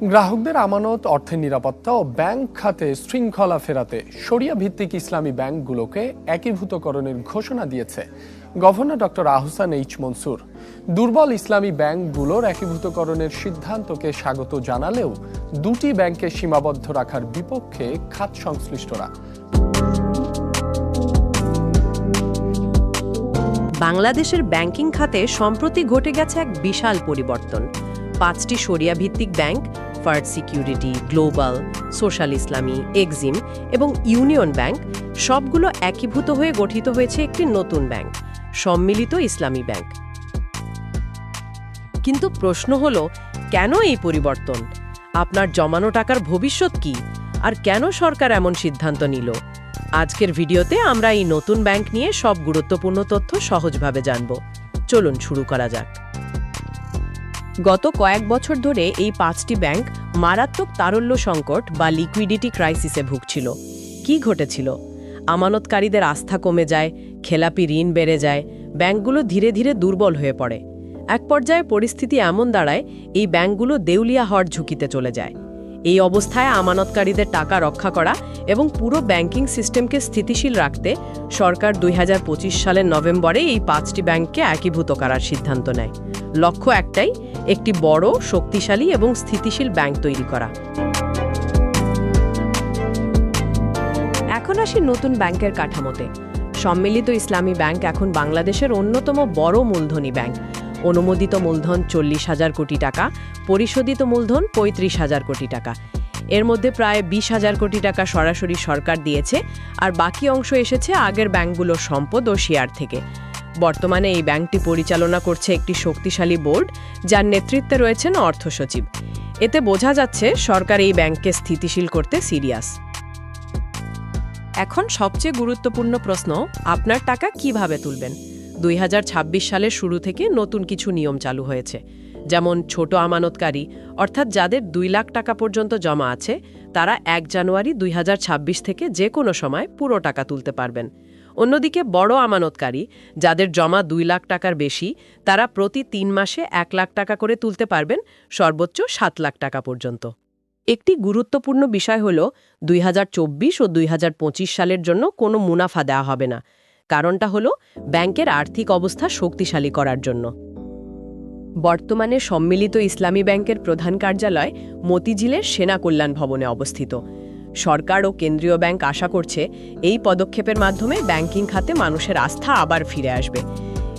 গ্রাহকদের আমানত, অর্থের নিরাপত্তা ও ব্যাংক খাতে শৃঙ্খলা ফেরাতে শরিয়া ভিত্তিক ইসলামী ব্যাংকগুলোকে একীভূতকরণের ঘোষণা দিয়েছে governor doctor Ahsan H Mansur. দুর্বল ইসলামী ব্যাংকগুলোর একীভূতকরণের সিদ্ধান্তকে স্বাগত জানালেও দুটি ব্যাংককে সীমাবদ্ধ রাখার বিপক্ষে খাত সংশ্লিষ্টরা। বাংলাদেশের ব্যাংকিং খাতে সম্প্রতি ঘটে গেছে এক বিশাল পরিবর্তন। 5টি শরিয়া ভিত্তিক bank first security, global, social ইসলামী, এক্সিম এবং ইউনিয়ন ব্যাংক সবগুলো একীভূত হয়ে গঠিত হয়েছে একটি নতুন ব্যাংক, সম্মিলিত ইসলামী ব্যাংক। কিন্তু প্রশ্ন হলো, কেন এই পরিবর্তন? আপনার জমানো টাকার ভবিষ্যৎ কি? আর কেন সরকার এমন সিদ্ধান্ত নিল? আজকের ভিডিওতে আমরা এই নতুন ব্যাংক নিয়ে সব গুরুত্বপূর্ণ তথ্য সহজভাবে জানব। চলুন শুরু করা যাক। গত কয়েক বছর ধরে এই 5টি ব্যাংক মারাত্মক তারল্য সংকট বা লিকুইডিটি ক্রাইসিসে ভুগছিল। কি ঘটেছিল? আমানতকারীদের আস্থা কমে যায়, খেলাপি ঋণ বেড়ে যায়, ব্যাংকগুলো ধীরে ধীরে দুর্বল হয়ে পড়ে। এক পর্যায়ে পরিস্থিতি এমন দাঁড়ায়, এই ব্যাংকগুলো দেউলিয়া হওয়ার ঝুঁকিতে চলে যায়। এই অবস্থায় আমানতকারীদের টাকা রক্ষা করা এবং পুরো ব্যাংকিং সিস্টেমকে স্থিতিশীল রাখতে সরকার 2025 সালের নভেম্বরে এই 5টি ব্যাংককে একীভূত করার সিদ্ধান্ত নেয়। লক্ষ্য একটাই, একটি বড়, শক্তিশালী এবং স্থিতিশীল ব্যাংক তৈরি করা। এখন আসি নতুন ব্যাংকের কাঠামোতে। সম্মিলিত ইসলামী ব্যাংক এখন বাংলাদেশের অন্যতম বড় মূলধনী ব্যাংক। অনুমোদিত মূলধন 40,000 কোটি টাকা, পরিশোধিত মূলধন 35,000 কোটি টাকা। এর মধ্যে প্রায় 20,000 কোটি টাকা সরাসরি সরকার দিয়েছে, আর বাকি অংশ এসেছে আগের ব্যাংকগুলোর সম্পদ ও শেয়ার থেকে। বর্তমানে এই ব্যাংকটি পরিচালনা করছে একটি শক্তিশালী বোর্ড, যার নেতৃত্বে রয়েছেন অর্থ সচিব। এতে বোঝা যাচ্ছে সরকার এই ব্যাংককে স্থিতিশীল করতে সিরিয়াস। এখন সবচেয়ে গুরুত্বপূর্ণ প্রশ্ন, আপনার টাকা কিভাবে তুলবেন? 2026 সালের শুরু থেকে নতুন কিছু নিয়ম চালু হয়েছে। যেমন ছোট আমানতকারী, অর্থাৎ যাদের 2 লাখ টাকা পর্যন্ত জমা আছে, তারা 1 জানুয়ারি 2026 থেকে যে কোনো সময় পুরো টাকা তুলতে পারবেন। অন্যদিকে বড় আমানতকারী, যাদের জমা 2 লাখ টাকার বেশি, তারা প্রতি 3 মাসে 1 লাখ টাকা করে তুলতে পারবেন, সর্বোচ্চ 7 লাখ টাকা পর্যন্ত। একটি গুরুত্বপূর্ণ বিষয় হল, 2024 ও 2025 সালের জন্য কোনো মুনাফা দেওয়া হবে না। কারণটা হলো ব্যাংকের আর্থিক অবস্থা শক্তিশালী করার জন্য। বর্তমানে সম্মিলিত ইসলামী ব্যাংকের প্রধান কার্যালয় মতিঝিলের সেনা কল্যাণ ভবনে অবস্থিত। সরকার ও কেন্দ্রীয় ব্যাংক আশা করছে এই পদক্ষেপের মাধ্যমে ব্যাংকিং খাতে মানুষের আস্থা আবার ফিরে আসবে।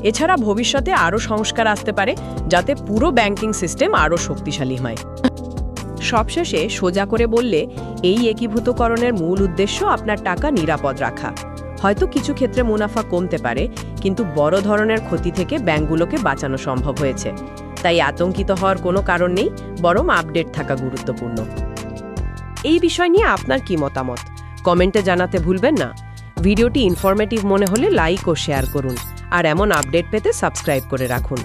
এছাড়া ভবিষ্যতে আরও সংস্কার আসতে পারে, যাতে পুরো ব্যাংকিং সিস্টেম আরও শক্তিশালী হয়। সবশেষে সোজা করে বললে, এই একীভূতকরণের মূল উদ্দেশ্য আপনার টাকা নিরাপদ রাখা। হয়তো কিছু ক্ষেত্রে মুনাফা কমতে পারে, কিন্তু বড় ধরনের ক্ষতি থেকে ব্যাংকগুলোকে বাঁচানো সম্ভব হয়েছে। তাই আতঙ্কিত হওয়ার কোনো কারণ নেই, বরং আপডেট থাকা গুরুত্বপূর্ণ। এই বিষয় নিয়ে আপনার কি মতামত কমেন্টে জানাতে ভুলবেন না। ভিডিওটি ইনফরমেটিভ মনে হলে লাইক ও শেয়ার করুন, আর এমন আপডেট পেতে সাবস্ক্রাইব করে রাখুন।